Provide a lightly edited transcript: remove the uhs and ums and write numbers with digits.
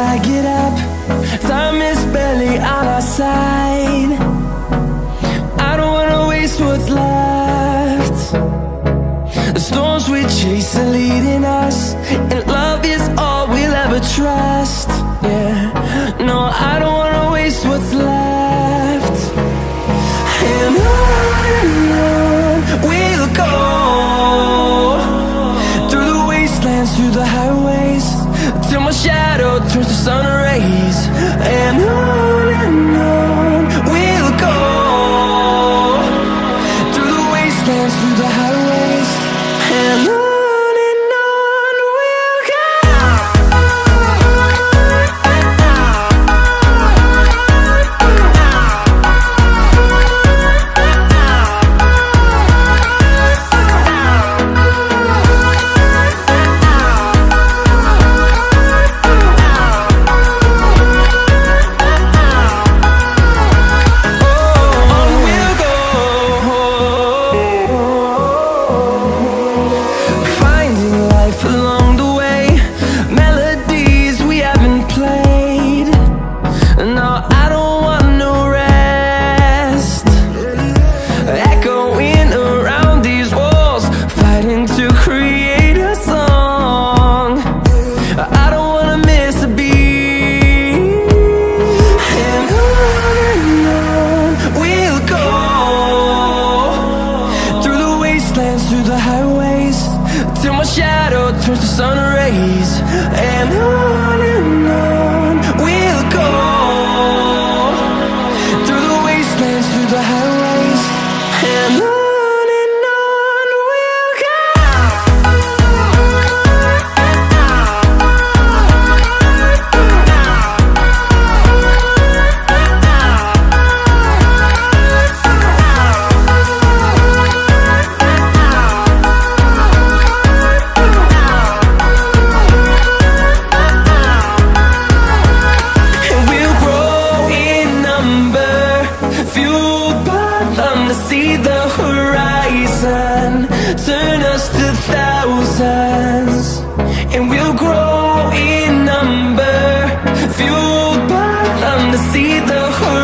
I get up. Time is barely on our side. I don't wanna waste what's left. The storms we chase are leading us, and love is all we'll ever trust. Yeah, no, I don't wanna waste what's left. And on we'll go, through the wastelands, through the highways, till my shadow turns to sun rays. And on we'll go, through the wastelands, through the highways, and on we'll go. Through the highways, till my shadow turns to sun rays. And on we'll go, through the wastelands, through the highways, and on we'll go. To see the horizon turn us to thousands, and we'll grow in number, fueled by them to see the horizon.